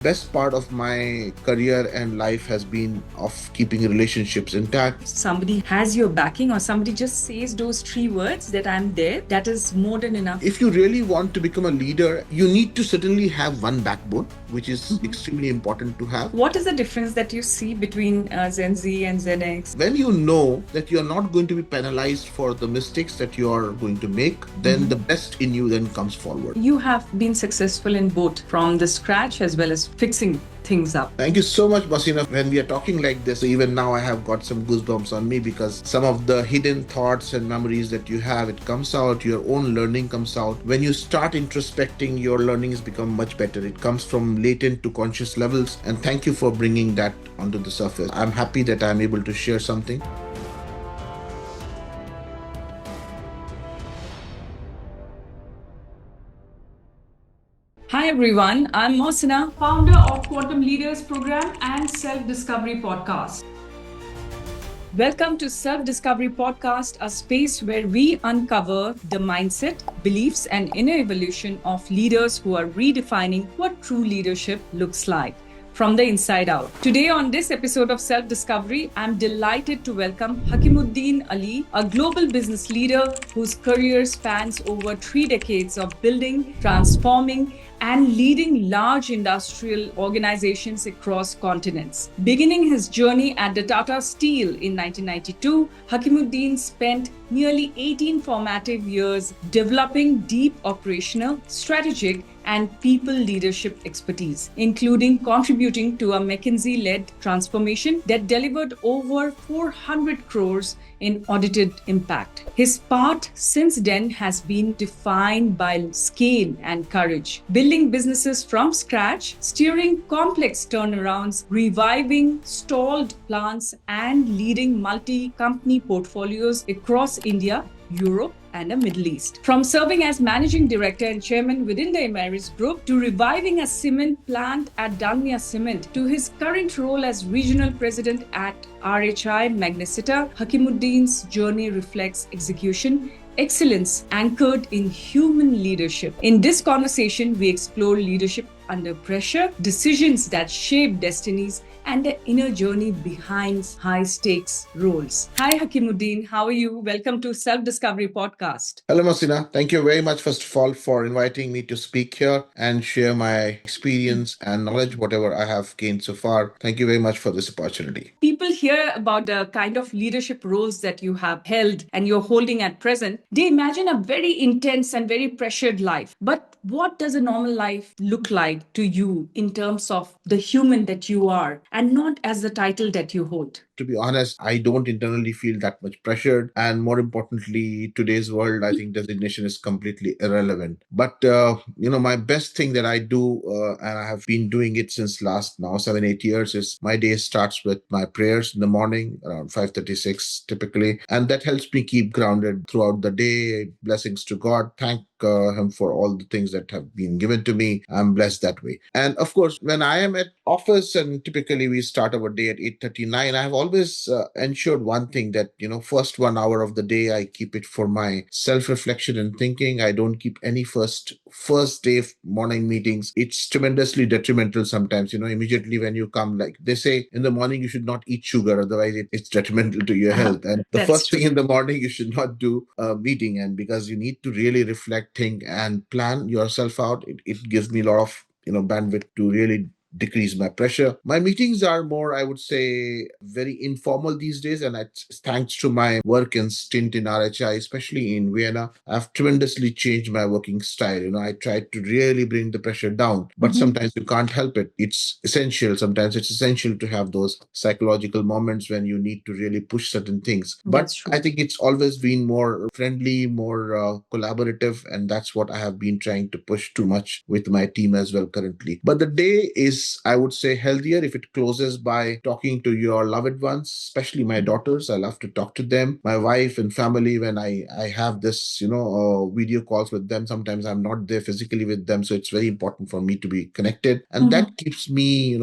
Best part of my career and life has been of keeping relationships intact. Somebody has your backing or somebody just says those three words that I'm there, that is more than enough. If you really want to become a leader, you need to certainly have one backbone, which is extremely important to have. What is the difference that you see between Gen Z and Gen X? When you know that you're not going to be penalized for the mistakes that you are going to make, then the best in you then comes forward. You have been successful in both, from the scratch as well as fixing things up. Thank you so much, Mohsina. When we are talking like this, even now I have got some goosebumps on me because some of the hidden thoughts and memories that you have, it comes out, your own learning comes out. When you start introspecting, your learnings become much better. It comes from latent to conscious levels. And thank you for bringing that onto the surface. I'm happy that I'm able to share something. Hi everyone, I'm Mohsina, founder of Quantum Leaders Program and Self Discovery Podcast. Welcome to Self Discovery Podcast, a space where we uncover the mindset, beliefs, and inner evolution of leaders who are redefining what true leadership looks like from the inside out. Today on this episode of Self Discovery, I'm delighted to welcome Hakimuddin Ali, a global business leader whose career spans over 3 decades of building, transforming, and leading large industrial organizations across continents. Beginning his journey at the Tata Steel in 1992, Hakimuddin spent nearly 18 formative years developing deep operational, strategic, and people leadership expertise, including contributing to a McKinsey-led transformation that delivered over 400 crores in audited impact. His path since then has been defined by scale and courage, building businesses from scratch, steering complex turnarounds, reviving stalled plants, and leading multi-company portfolios across India, Europe, and the Middle East. From serving as managing director and chairman within the Emirates Group to reviving a cement plant at Dalmia Cement to his current role as regional president at RHI Magnesita, Hakimuddin's journey reflects execution, excellence anchored in human leadership. In this conversation, we explore leadership under pressure, decisions that shape destinies, and the inner journey behind high-stakes roles. Hi, Hakimuddin. How are you? Welcome to Self Discovery Podcast. Hello, Mohsina. Thank you very much, first of all, for inviting me to speak here and share my experience and knowledge, whatever I have gained so far. Thank you very much for this opportunity. People hear about the kind of leadership roles that you have held and you're holding at present. They imagine a very intense and very pressured life. But what does a normal life look like to you in terms of the human that you are and not as the title that you hold? To be honest, I don't internally feel that much pressured. And more importantly, today's world, I think designation is completely irrelevant. But, my best thing that I do, and I have been doing it since last now 7, 8 years, is my day starts with my prayers in the morning around 5:36 typically. And that helps me keep grounded throughout the day. Blessings to God. Thank him for all the things that have been given to me. I'm blessed that way. And of course, when I am at office and typically we start our day at 8:39, I have always ensured one thing that, first 1 hour of the day, I keep it for my self-reflection and thinking. I don't keep any first day morning meetings. It's tremendously detrimental sometimes, immediately when you come, like they say in the morning, you should not eat sugar. Otherwise it's detrimental to your health. And the That's first true. thing in the morning, you should not do a meeting. And because you need to really reflect, think and plan yourself out, it gives me a lot of, bandwidth to really decrease my pressure. My meetings are more, I would say, very informal these days. And it's thanks to my work and stint in RHI, especially in Vienna, I've tremendously changed my working style. I try to really bring the pressure down, but sometimes you can't help it. It's essential. Sometimes it's essential to have those psychological moments when you need to really push certain things. But That's true. I think it's always been more friendly, more collaborative. And that's what I have been trying to push too much with my team as well currently. But the day is, I would say, healthier if it closes by talking to your loved ones, especially my daughters. I love to talk to them, my wife and family. When I have this, video calls with them, sometimes I'm not there physically with them. So it's very important for me to be connected. And that keeps me,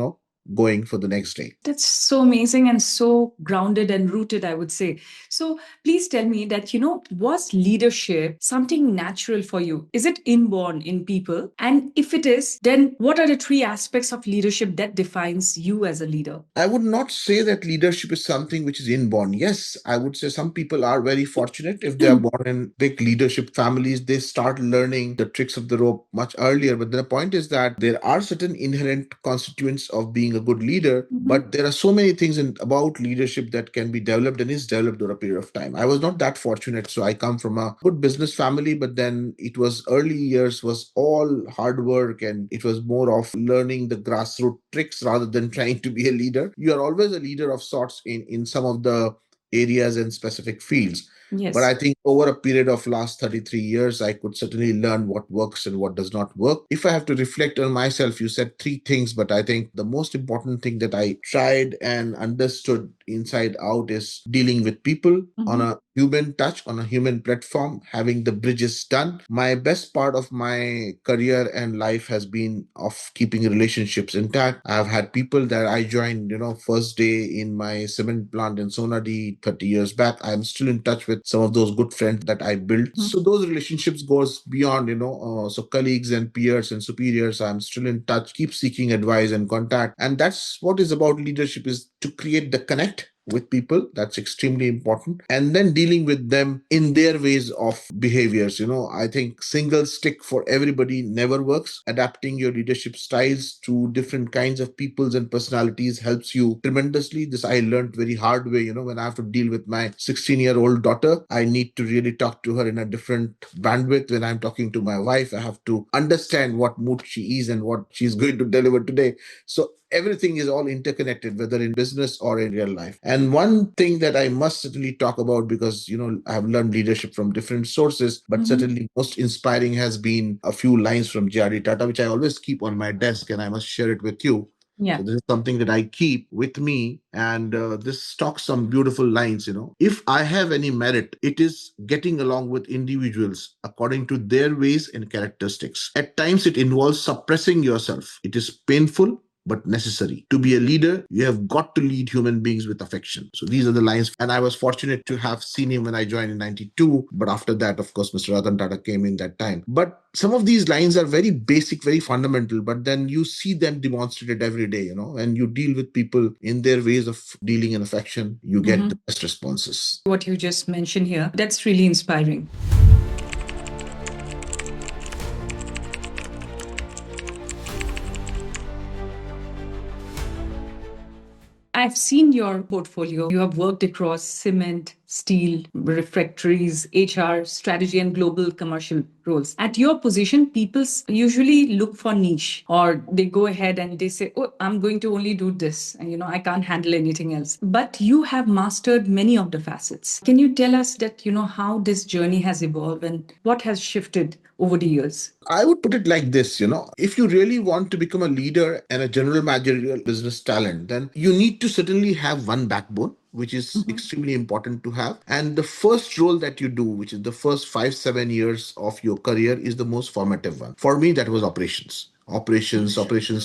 going for the next day. That's so amazing and so grounded and rooted, I would say. So please tell me that, was leadership something natural for you? Is it inborn in people? And if it is, then what are the three aspects of leadership that defines you as a leader? I would not say that leadership is something which is inborn. Yes, I would say some people are very fortunate if they are born in big leadership families. They start learning the tricks of the rope much earlier. But the point is that there are certain inherent constituents of being a good leader, but there are so many things about leadership that can be developed and is developed over a period of time. I was not that fortunate. So I come from a good business family, but then it was early years was all hard work and it was more of learning the grassroots tricks rather than trying to be a leader. You are always a leader of sorts in some of the areas and specific fields. Yes. But I think over a period of last 33 years, I could certainly learn what works and what does not work. If I have to reflect on myself, you said three things, but I think the most important thing that I tried and understood inside out is dealing with people on a human touch, on a human platform, having the bridges done. My best part of my career and life has been of keeping relationships intact. I've had people that I joined, first day in my cement plant in Sonadi 30 years back. I'm still in touch with some of those good friends that I built. So those relationships goes beyond, so colleagues and peers and superiors, I'm still in touch, keep seeking advice and contact. And that's what is about leadership, is to create the connect with people. That's extremely important. And then dealing with them in their ways of behaviors. I think single stick for everybody never works. Adapting your leadership styles to different kinds of peoples and personalities helps you tremendously. This I learned very hard way. When I have to deal with my 16-year-old daughter, I need to really talk to her in a different bandwidth. When I'm talking to my wife, I have to understand what mood she is and what she's going to deliver today. So everything is all interconnected, whether in business or in real life. And one thing that I must certainly talk about, because I have learned leadership from different sources, but certainly most inspiring has been a few lines from JRD Tata, which I always keep on my desk, and I must share it with you. Yeah. So this is something that I keep with me, and this talks some beautiful lines. If I have any merit, it is getting along with individuals according to their ways and characteristics. At times, it involves suppressing yourself. It is painful but necessary. To be a leader, you have got to lead human beings with affection. So these are the lines. And I was fortunate to have seen him when I joined in 92. But after that, of course, Mr. Ratan Tata came in that time. But some of these lines are very basic, very fundamental, but then you see them demonstrated every day, and you deal with people in their ways of dealing in affection, you get the best responses. What you just mentioned here, that's really inspiring. I've seen your portfolio. You have worked across cement, steel, refractories, HR, strategy, and global commercial roles. At your position, people usually look for niche, or they go ahead and they say, oh, I'm going to only do this. And, I can't handle anything else. But you have mastered many of the facets. Can you tell us that, how this journey has evolved and what has shifted over the years? I would put it like this, if you really want to become a leader and a general managerial business talent, then you need to certainly have one backbone, which is extremely important to have. And the first role that you do, which is the first 5-7 years of your career, is the most formative one. For me, that was operations,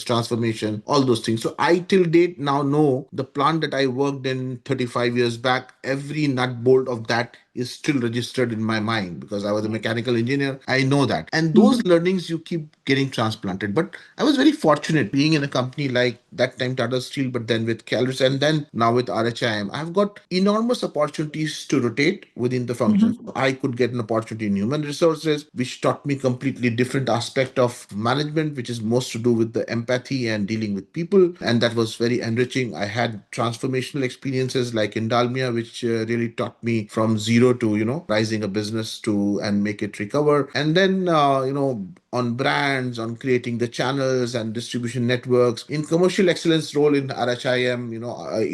transformation, all those things. So I till date now know the plant that I worked in 35 years back, every nut bolt of that is still registered in my mind because I was a mechanical engineer. I know that. And those learnings you keep getting transplanted. But I was very fortunate being in a company like that time Tata Steel, but then with Calories and then now with RHI. I've got enormous opportunities to rotate within the function. I could get an opportunity in human resources, which taught me completely different aspect of management, which is most to do with the empathy and dealing with people. And that was very enriching. I had transformational experiences like in Dalmia, which really taught me from zero to, rising a business to and make it recover. And then, on brands, on creating the channels and distribution networks. In commercial excellence role in RHIM,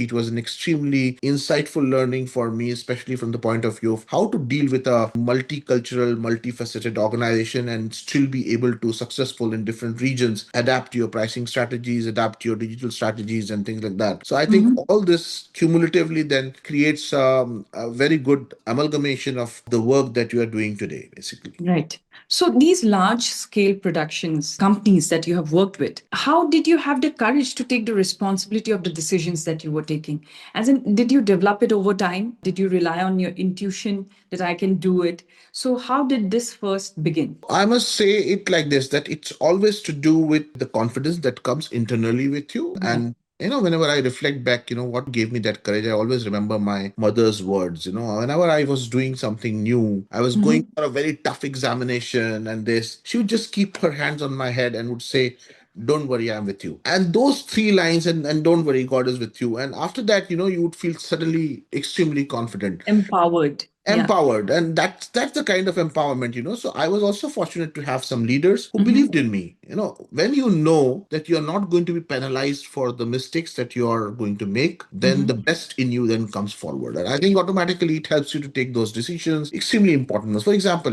it was an extremely insightful learning for me, especially from the point of view of how to deal with a multicultural, multifaceted organization and still be able to successful in different regions, adapt your pricing strategies, adapt your digital strategies and things like that. So I think all this cumulatively then creates a very good amount amalgamation of the work that you are doing today, basically. Right. So these large scale productions companies that you have worked with, how did you have the courage to take the responsibility of the decisions that you were taking? As in, did you develop it over time? Did you rely on your intuition that I can do it? So how did this first begin? I must say it like this, that it's always to do with the confidence that comes internally with you. Yeah. And whenever I reflect back, what gave me that courage, I always remember my mother's words. Whenever I was doing something new, I was going Mhm. for a very tough examination, and this, she would just keep her hands on my head and would say, "Don't worry, I'm with you." And those three lines, and "Don't worry, God is with you." And after that, you would feel suddenly extremely confident, Empowered. Yeah. empowered. And that's the kind of empowerment. So I was also fortunate to have some leaders who Mhm. believed in me. When you know that you're not going to be penalized for the mistakes that you are going to make, then the Mhm. best in you then comes forward, and I think automatically it helps you to take those decisions. Extremely important. For example,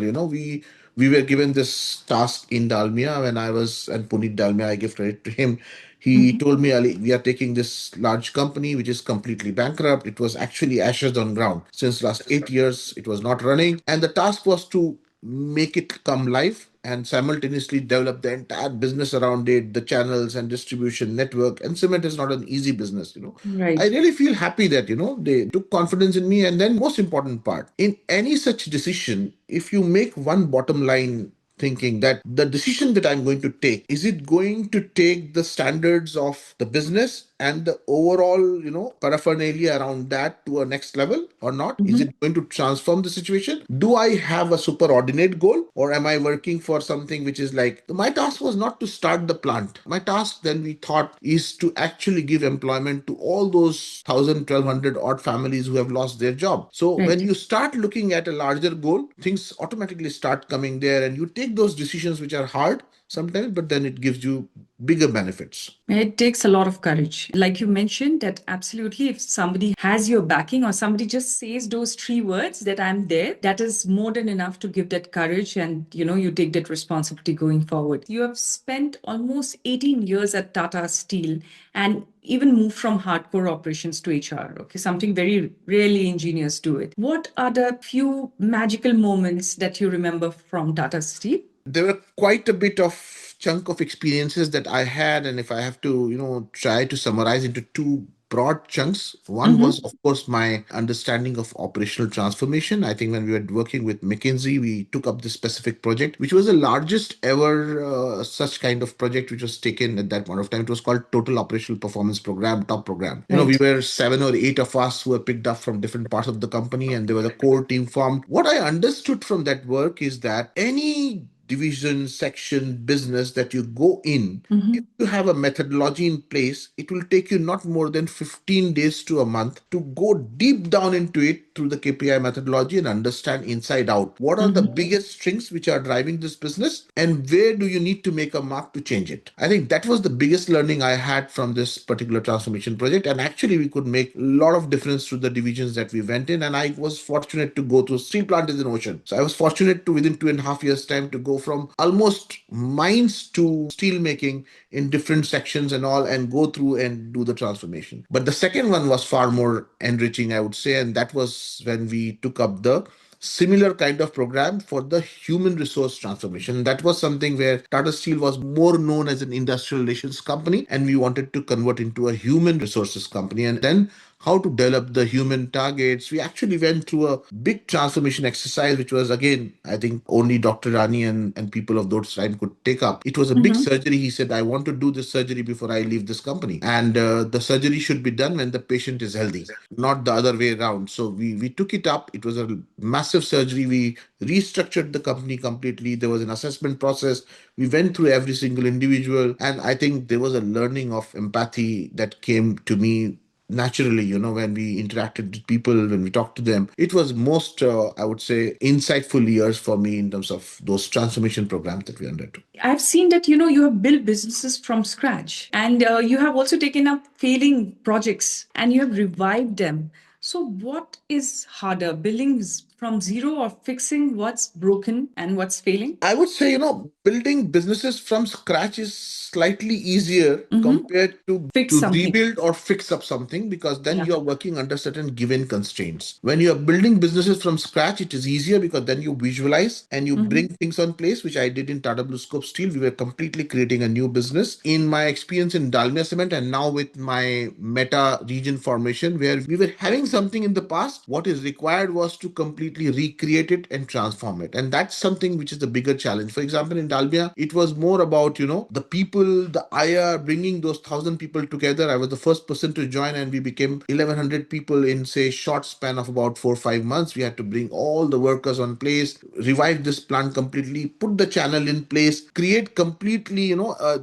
we were given this task in Dalmia when I was, and Puneet Dalmia, I give credit to him. He Mhm. told me, "Ali, we are taking this large company which is completely bankrupt. It was actually ashes on ground. Since last 8 years, it was not running. And the task was to make it come live and simultaneously develop the entire business around it, the channels and distribution network. And cement is not an easy business. I Right. really feel happy that, they took confidence in me. And then most important part, in any such decision, if you make one bottom line thinking that the decision that I'm going to take, is it going to take the standards of the business and the overall, paraphernalia around that to a next level or not? Is Mhm. it going to transform the situation? Do I have a superordinate goal, or am I working for something which is like, my task was not to start the plant. My task then, we thought, is to actually give employment to all those 1,000, 1,200 odd families who have lost their job. So when Right. you start looking at a larger goal, things automatically start coming there, and you take those decisions which are hard sometimes, but then it gives you bigger benefits. It takes a lot of courage. Like you mentioned, that absolutely, if somebody has your backing or somebody just says those three words that I'm there, that is more than enough to give that courage and you take that responsibility going forward. You have spent almost 18 years at Tata Steel and even moved from hardcore operations to HR. Okay, something very rarely engineers do it. What are the few magical moments that you remember from Tata Steel? There were quite a bit of chunk of experiences that I had, and if I have to, try to summarize into two broad chunks, one was, Mm-hmm. of course, my understanding of operational transformation. I think when we were working with McKinsey, we took up this specific project, which was the largest ever such kind of project which was taken at that point of time. It was called Total Operational Performance Program, top program. We Right. were 7 or 8 of us who were picked up from different parts of the company, and there was a core team formed. What I understood from that work is that any division, section, business that you go in, if Mm-hmm. you have a methodology in place, it will take you not more than 15 days to a month to go deep down into it through the KPI methodology and understand inside out what are the Mm-hmm. biggest strings which are driving this business, and where do you need to make a mark to change it. I think that was the biggest learning I had from this particular transformation project. And actually, we could make a lot of difference to the divisions that we went in. And I was fortunate to go through, steel plant is in ocean. So I was fortunate to, within 2.5 years' time, to go from almost mines to steel making in different sections and all, and go through and do the transformation. But the second one was far more enriching, I would say. And that was when we took up the similar kind of program for the human resource transformation. That was something where Tata Steel was more known as an industrial relations company, and we wanted to convert into a human resources company. And then how to develop the human targets. We actually went through a big transformation exercise, which was, again, I think only Dr. Rani and people of those time could take up. It was a big Mm-hmm. surgery. He said, "I want to do this surgery before I leave this company. And the surgery should be done when the patient is healthy, not the other way around." So we took it up. It was a massive surgery. We restructured the company completely. There was an assessment process. We went through every single individual. And I think there was a learning of empathy that came to me naturally, when we interacted with people, when we talked to them. It was most, I would say, insightful years for me in terms of those transformation programs that we undertook. I've seen that you have built businesses from scratch, and you have also taken up failing projects and you have revived them. So, what is harder, building from from zero or fixing what's broken and what's failing? I would say, building businesses from scratch is slightly easier compared Fix to something. rebuild or fix up something, because then Yeah. you are working under certain given constraints. When you are building businesses from scratch, it is easier because then you visualize and you bring things on place, which I did in Tata Blue Scope Steel. We were completely creating a new business. In my experience in Dalmia Cement and now with my Meta region formation, where we were having something in the past, what is required was to completely recreate it and transform it. And that's something which is the bigger challenge. For example, in Dalmia, it was more about, the people, the IR, bringing those 1,000 people together. I was the first person to join, and we became 1,100 people in, say, short span of about 4 or 5 months. We had to bring all the workers on place, revive this plant completely, put the channel in place, create completely,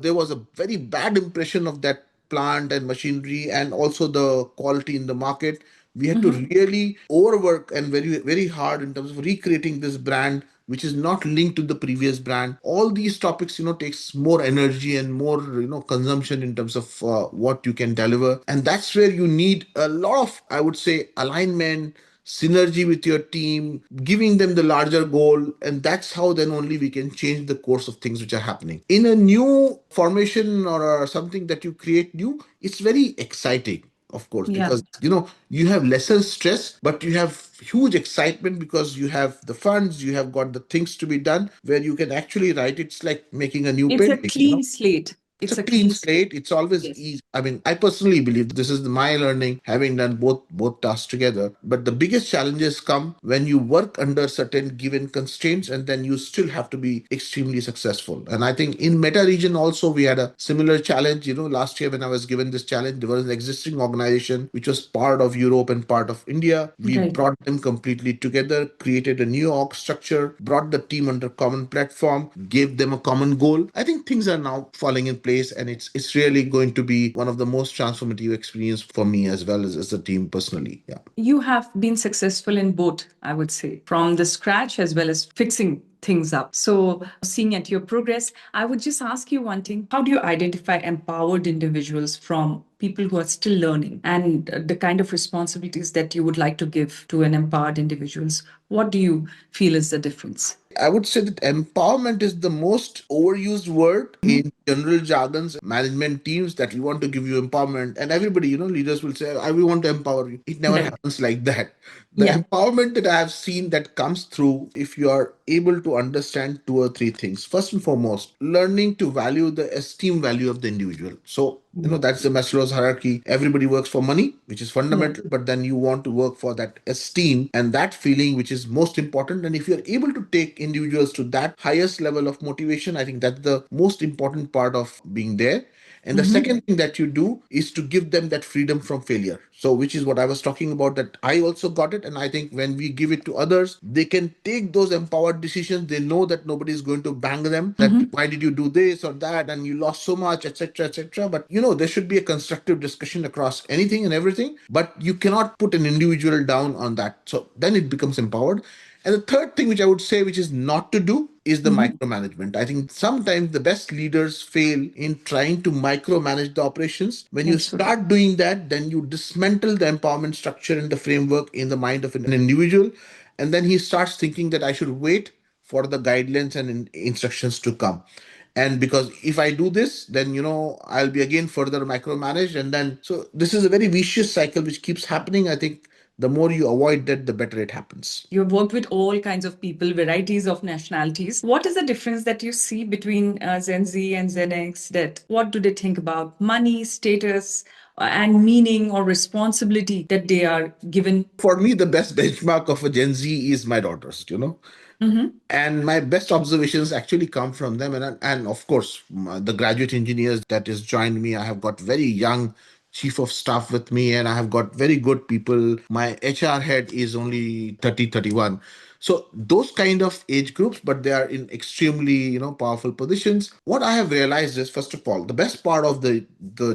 there was a very bad impression of that plant and machinery and also the quality in the market. We had to really overwork and very very hard in terms of recreating this brand, which is not linked to the previous brand. All these topics, takes more energy and more, consumption in terms of what you can deliver. And that's where you need a lot of, I would say, alignment, synergy with your team, giving them the larger goal. And that's how then only we can change the course of things which are happening. In a new formation or something that you create new, it's very exciting, of course, Yeah. because you have lesser stress, but you have huge excitement because you have the funds, you have got the things to be done where you can actually write. It's like making a new It's a painting. clean slate. It's a It's a clean clean slate. slate. It's always Yes. easy. I mean, I personally believe this is my learning, having done both tasks together. But the biggest challenges come when you work under certain given constraints, and then you still have to be extremely successful. And I think in Meta region also we had a similar challenge. Last year when I was given this challenge, there was an existing organization which was part of Europe and part of India. We Right. brought them completely together, created a new org structure, brought the team under common platform, gave them a common goal. I think things are now falling in place, and it's really going to be one of the most transformative experience for me as well as the team personally. Yeah. You have been successful in both, I would say, from the scratch as well as fixing things up. So, seeing at your progress, I would just ask you one thing. How do you identify empowered individuals from people who are still learning, and the kind of responsibilities that you would like to give to an empowered individuals? What do you feel is the difference? I would say that empowerment is the most overused word in general jargons, management teams, that we want to give you empowerment. And everybody, leaders will say, I will want to empower you. It never Right. happens like that. The Yeah. empowerment that I have seen that comes through if you are able to understand two or three things. First and foremost, learning to value the esteem value of the individual. So, that's the Maslow's hierarchy. Everybody works for money, which is fundamental, but then you want to work for that esteem and that feeling, which is most important. And if you're able to take individuals to that highest level of motivation, I think that's the most important part of being there. And the second thing that you do is to give them that freedom from failure. So, which is what I was talking about, that I also got it. And I think when we give it to others, they can take those empowered decisions. They know that nobody is going to bang them, that why did you do this or that, and you lost so much, etc., etc. But there should be a constructive discussion across anything and everything. But you cannot put an individual down on that. So then it becomes empowered. And the third thing which I would say, which is not to do, is the micromanagement. I think sometimes the best leaders fail in trying to micromanage the operations. When you Absolutely. start doing that, then you dismantle the empowerment structure and the framework in the mind of an individual. And then he starts thinking that I should wait for the guidelines and instructions to come. And because if I do this, then I'll be again further micromanaged. And then so this is a very vicious cycle which keeps happening. I think the more you avoid that, the better it happens. You've worked with all kinds of people, varieties of nationalities. What is the difference that you see between Gen Z and Gen X? That what do they think about money, status, and meaning or responsibility that they are given? For me, the best benchmark of a Gen Z is my daughters. And my best observations actually come from them. And of course, the graduate engineers that has joined me, I have got very young chief of staff with me, and I have got very good people. My HR head is only 30, 31. So those kind of age groups, but they are in extremely, powerful positions. What I have realized is, first of all, the best part of the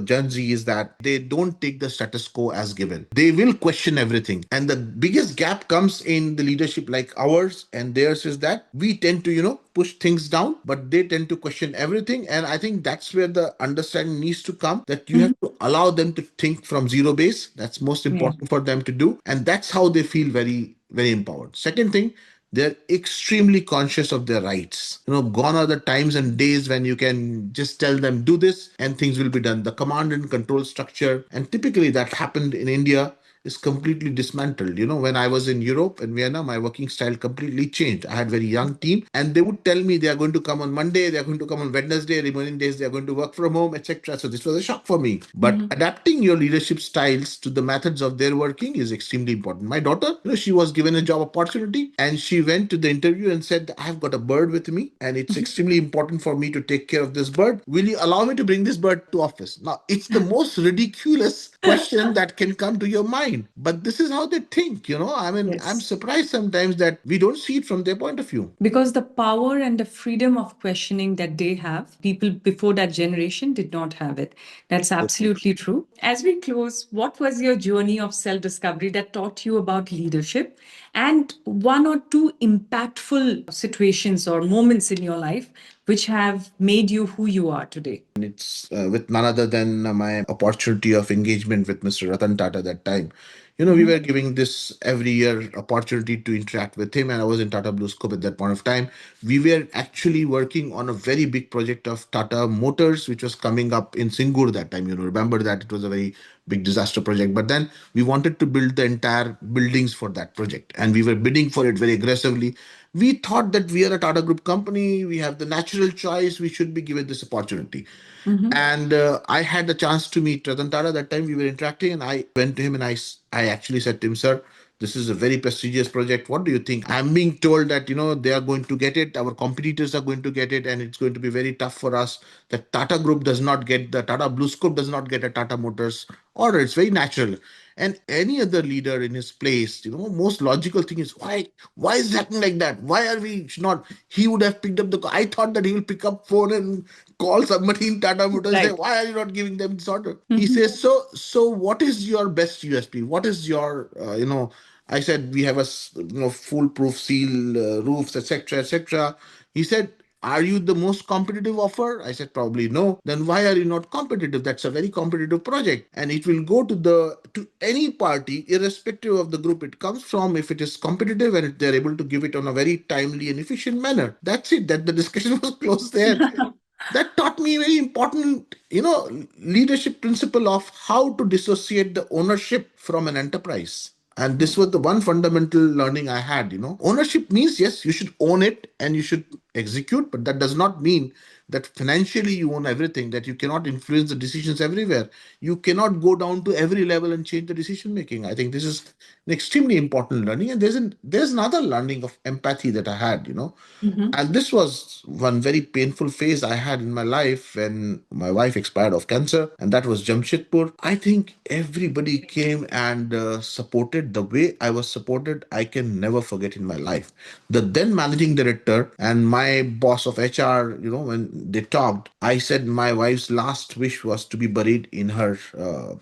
Gen Z is that they don't take the status quo as given. They will question everything. And the biggest gap comes in the leadership like ours and theirs is that we tend to, push things down, but they tend to question everything. And I think that's where the understanding needs to come, that you have to allow them to think from zero base. That's most Yeah. important for them to do. And that's how they feel very very empowered. Second thing, they're extremely conscious of their rights. Gone are the times and days when you can just tell them do this and things will be done. The command and control structure, and typically that happened in India, is completely dismantled. When I was in Europe and Vienna, my working style completely changed. I had very young team, and they would tell me they are going to come on Monday, they are going to come on Wednesday, remaining days they are going to work from home, etc. So this was a shock for me. But adapting your leadership styles to the methods of their working is extremely important. My daughter, she was given a job opportunity and she went to the interview and said, "I've got a bird with me and it's extremely important for me to take care of this bird. Will you allow me to bring this bird to office?" Now, it's the most ridiculous question that can come to your mind, but this is how they think. I mean, I'm Yes. surprised sometimes that we don't see it from their point of view. Because the power and the freedom of questioning that they have, people before that generation did not have it. That's absolutely true. As we close, what was your journey of self discovery that taught you about leadership, and one or two impactful situations or moments in your life which have made you who you are today? And it's with none other than my opportunity of engagement with Mr. Ratan Tata that time. We were giving this every year opportunity to interact with him, and I was in Tata Blue Scope at that point of time. We were actually working on a very big project of Tata Motors, which was coming up in Singur that time. Remember that it was a very big disaster project. But then we wanted to build the entire buildings for that project, and we were bidding for it very aggressively. We thought that we are a Tata Group company, we have the natural choice, we should be given this opportunity. And I had the chance to meet Ratan Tata that time. We were interacting, and I went to him and I actually said to him, "Sir, this is a very prestigious project. What do you think?" I'm being told that they are going to get it. Our competitors are going to get it, and it's going to be very tough for us. The Tata Group does not get the Tata Blue Scope does not get a Tata Motors order. It's very natural. And any other leader in his place, most logical thing is, why is it happening like that? Why are we not? He would have picked up the call. I thought that he will pick up phone and call somebody in Tata Motors and say, Right. "Why are you not giving them this order?" He says, "So what is your best USP? What is your I said, "We have a foolproof seal roofs, etc., etc." He said, "Are you the most competitive offer?" I said, "Probably no." "Then why are you not competitive? That's a very competitive project, and it will go to any party, irrespective of the group it comes from, if it is competitive and if they're able to give it on a very timely and efficient manner." That's it. That the discussion was closed there. That taught me very important leadership principle of how to dissociate the ownership from an enterprise. And this was the one fundamental learning I had. Ownership means, yes, you should own it and you should execute, but that does not mean that financially you own everything, that you cannot influence the decisions everywhere. You cannot go down to every level and change the decision making. I think this is an extremely important learning. And there's another learning of empathy that I had. And this was one very painful phase I had in my life when my wife expired of cancer, and that was Jamshedpur. I think everybody came and supported the way I was supported. I can never forget in my life. The then managing director and my boss of HR, when they talked, I said my wife's last wish was to be buried in her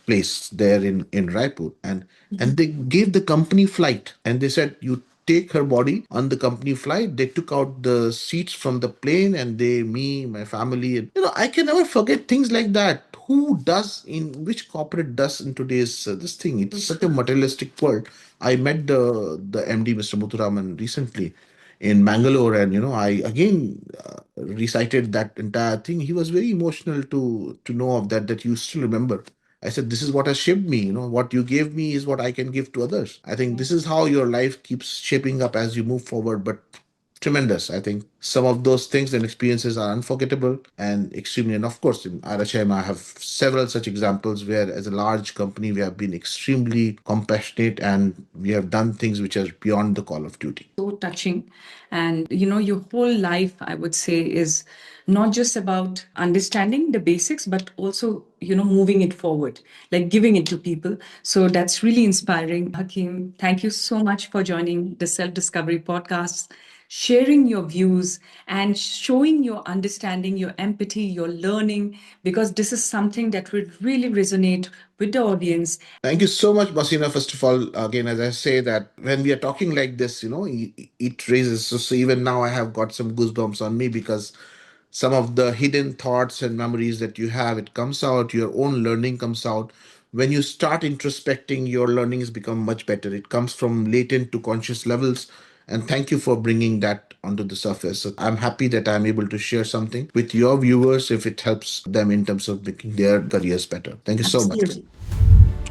place there in Raipur. And they gave the company flight and they said, "You take her body on the company flight." They took out the seats from the plane and me, my family, and I can never forget things like that. Who does in which corporate does in today's this thing? It's such a materialistic world. I met the MD, Mr. Muthuraman, recently in Bangalore, and I again recited that entire thing. He was very emotional to know of that you still remember. I said, "This is what has shaped me. What you gave me is what I can give to others." I think this is how your life keeps shaping up as you move forward. But tremendous. I think some of those things and experiences are unforgettable and extremely. And of course, in RHI, I have several such examples where, as a large company, we have been extremely compassionate and we have done things which are beyond the call of duty. So touching. And your whole life, I would say, is not just about understanding the basics, but also moving it forward, like giving it to people. So that's really inspiring. Hakim, thank you so much for joining the Self Discovery Podcast, sharing your views and showing your understanding, your empathy, your learning, because this is something that will really resonate with the audience. Thank you so much, Basina. First of all, again, as I say that when we are talking like this, it raises. So even now, I have got some goosebumps on me because some of the hidden thoughts and memories that you have, it comes out. Your own learning comes out when you start introspecting, your learnings become much better. It comes from latent to conscious levels. And thank you for bringing that onto the surface. So I'm happy that I'm able to share something with your viewers if it helps them in terms of making their careers better. Thank you so much. Absolutely.